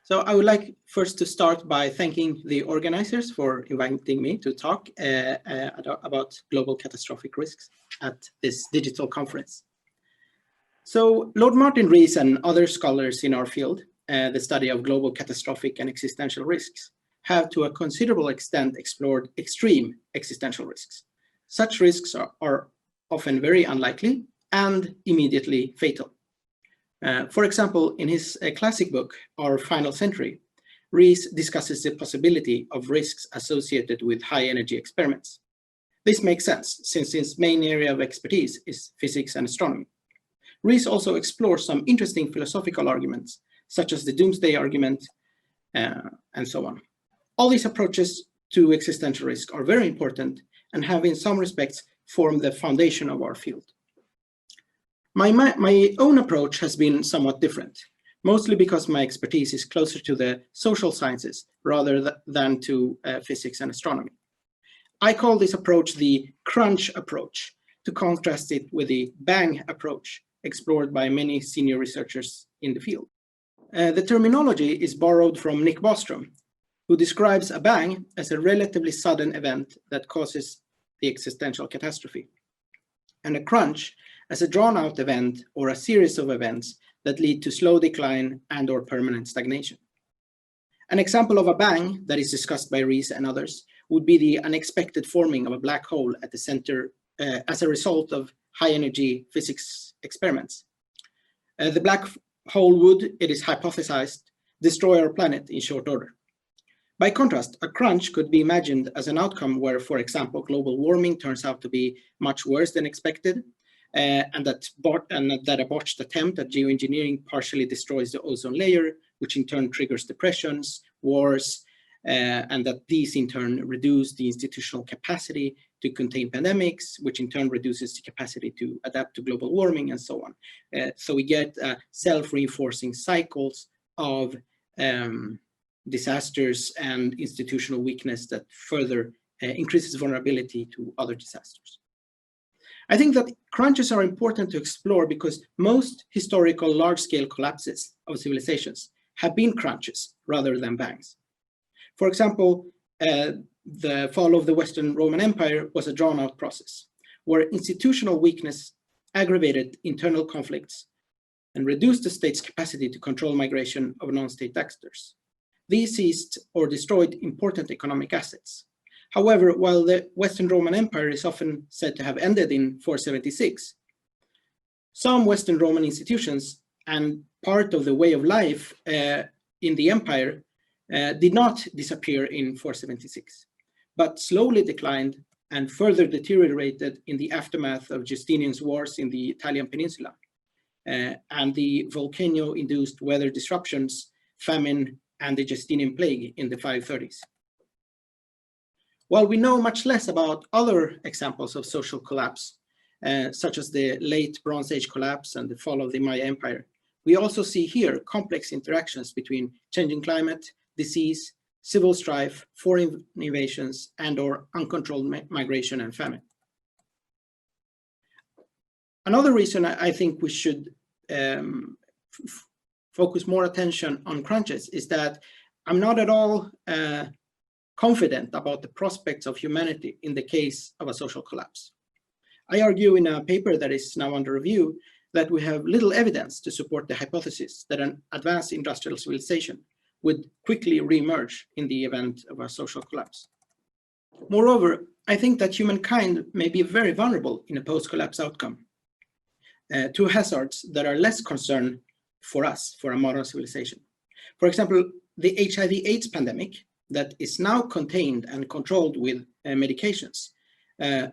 So I would like first to start by thanking the organizers for inviting me to talk about global catastrophic risks at this digital conference. So Lord Martin Rees and other scholars in our field, the study of global catastrophic and existential risks, have to a considerable extent explored extreme existential risks. Such risks are often very unlikely and immediately fatal. For example, in his classic book, Our Final Century, Rees discusses the possibility of risks associated with high-energy experiments. This makes sense, since his main area of expertise is physics and astronomy. Rees also explores some interesting philosophical arguments, such as the doomsday argument, and so on. All these approaches to existential risk are very important and have in some respects formed the foundation of our field. My own approach has been somewhat different, mostly because my expertise is closer to the social sciences rather than to physics and astronomy. I call this approach the crunch approach, to contrast it with the bang approach explored by many senior researchers in the field. The terminology is borrowed from Nick Bostrom, who describes a bang as a relatively sudden event that causes the existential catastrophe, and a crunch as a drawn-out event or a series of events that lead to slow decline and/or permanent stagnation. An example of a bang that is discussed by Rees and others would be the unexpected forming of a black hole at the center as a result of high-energy physics experiments. The black hole would, it is hypothesized, destroy our planet in short order. By contrast, a crunch could be imagined as an outcome where, for example, global warming turns out to be much worse than expected, and that a botched attempt at geoengineering partially destroys the ozone layer, which in turn triggers depressions, wars, and that these in turn reduce the institutional capacity to contain pandemics, which in turn reduces the capacity to adapt to global warming, and so on. So we get self-reinforcing cycles of disasters and institutional weakness that further increases vulnerability to other disasters. I think that crunches are important to explore because most historical large-scale collapses of civilizations have been crunches rather than bangs. For example, the fall of the Western Roman Empire was a drawn-out process, where institutional weakness aggravated internal conflicts and reduced the state's capacity to control migration of non-state actors. These seized or destroyed important economic assets. However, while the Western Roman Empire is often said to have ended in 476, some Western Roman institutions and part of the way of life in the empire did not disappear in 476, but slowly declined and further deteriorated in the aftermath of Justinian's wars in the Italian peninsula and the volcano-induced weather disruptions, famine, and the Justinian plague in the 530s. While we know much less about other examples of social collapse, such as the late Bronze Age collapse and the fall of the Maya Empire, we also see here complex interactions between changing climate, disease, civil strife, foreign invasions, and/or uncontrolled migration and famine. Another reason I think we should focus more attention on crunches is that I'm not at all confident about the prospects of humanity in the case of a social collapse. I argue in a paper that is now under review that we have little evidence to support the hypothesis that an advanced industrial civilization would quickly re-emerge in the event of a social collapse. Moreover, I think that humankind may be very vulnerable in a post-collapse outcome to hazards that are less concern for us, for a modern civilization. For example, the HIV/AIDS pandemic that is now contained and controlled with medications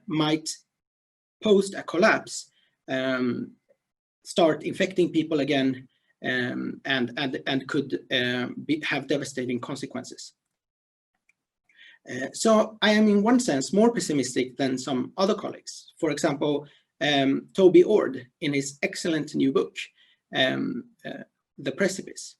might, post a collapse, start infecting people again and could have devastating consequences. So I am in one sense more pessimistic than some other colleagues. For example, Toby Ord in his excellent new book, The Precipice.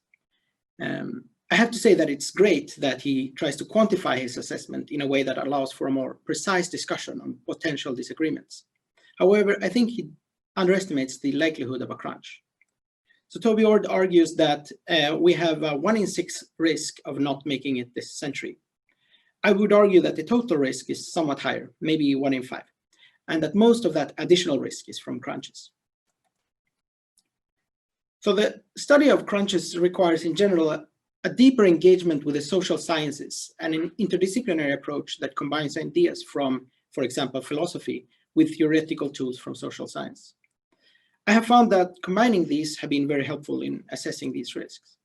I have to say that it's great that he tries to quantify his assessment in a way that allows for a more precise discussion on potential disagreements. However, I think he underestimates the likelihood of a crunch. So Toby Ord argues that we have a 1 in 6 risk of not making it this century. I would argue that the total risk is somewhat higher, maybe 1 in 5, and that most of that additional risk is from crunches. So the study of crunches requires in general a deeper engagement with the social sciences and an interdisciplinary approach that combines ideas from, for example, philosophy with theoretical tools from social science. I have found that combining these have been very helpful in assessing these risks.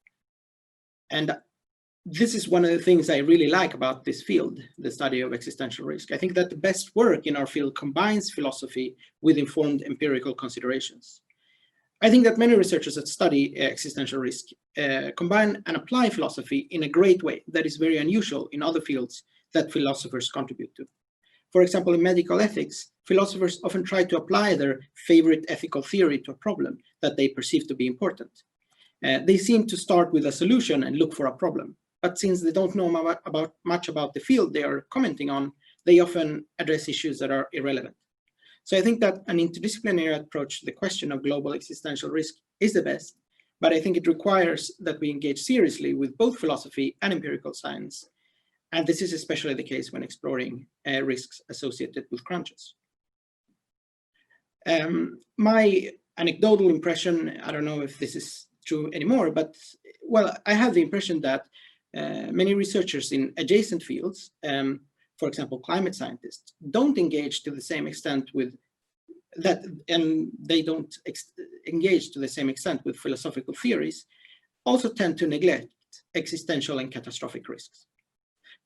And this is one of the things I really like about this field, the study of existential risk. I think that the best work in our field combines philosophy with informed empirical considerations. I think that many researchers that study existential risk combine and apply philosophy in a great way that is very unusual in other fields that philosophers contribute to. For example, in medical ethics, philosophers often try to apply their favorite ethical theory to a problem that they perceive to be important. They seem to start with a solution and look for a problem. But since they don't know much about the field they are commenting on, they often address issues that are irrelevant. So I think that an interdisciplinary approach to the question of global existential risk is the best, but I think it requires that we engage seriously with both philosophy and empirical science. And this is especially the case when exploring risks associated with crunches. My anecdotal impression, I don't know if this is true anymore, but well, I have the impression that many researchers in adjacent fields, for example, climate scientists, don't engage to the same extent with that, and they don't engage to the same extent with philosophical theories, also tend to neglect existential and catastrophic risks.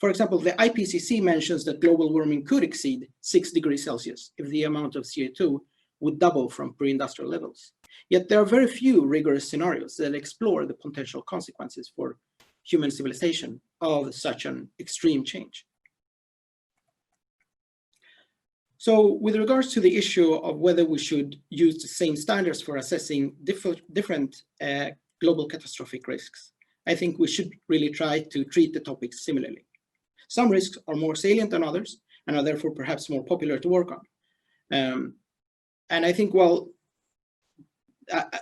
For example, the IPCC mentions that global warming could exceed 6 degrees Celsius if the amount of CO2 would double from pre-industrial levels. Yet there are very few rigorous scenarios that explore the potential consequences for human civilization of such an extreme change. So with regards to the issue of whether we should use the same standards for assessing different global catastrophic risks, I think we should really try to treat the topics similarly. Some risks are more salient than others and are therefore perhaps more popular to work on. And I think, well,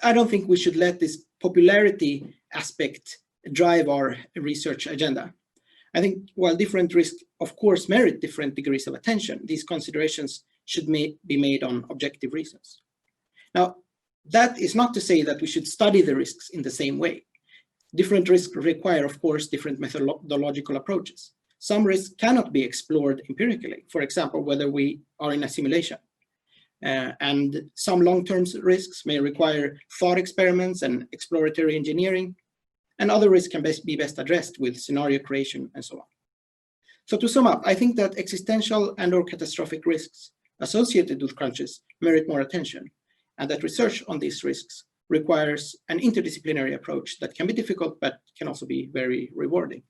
I don't think we should let this popularity aspect drive our research agenda. I think while different risks, of course, merit different degrees of attention, these considerations should be made on objective reasons. Now, that is not to say that we should study the risks in the same way. Different risks require, of course, different methodological approaches. Some risks cannot be explored empirically, for example, whether we are in a simulation. And some long-term risks may require thought experiments and exploratory engineering, and other risks can be best addressed with scenario creation and so on. So to sum up, I think that existential and/or catastrophic risks associated with crunches merit more attention, and that research on these risks requires an interdisciplinary approach that can be difficult, but can also be very rewarding.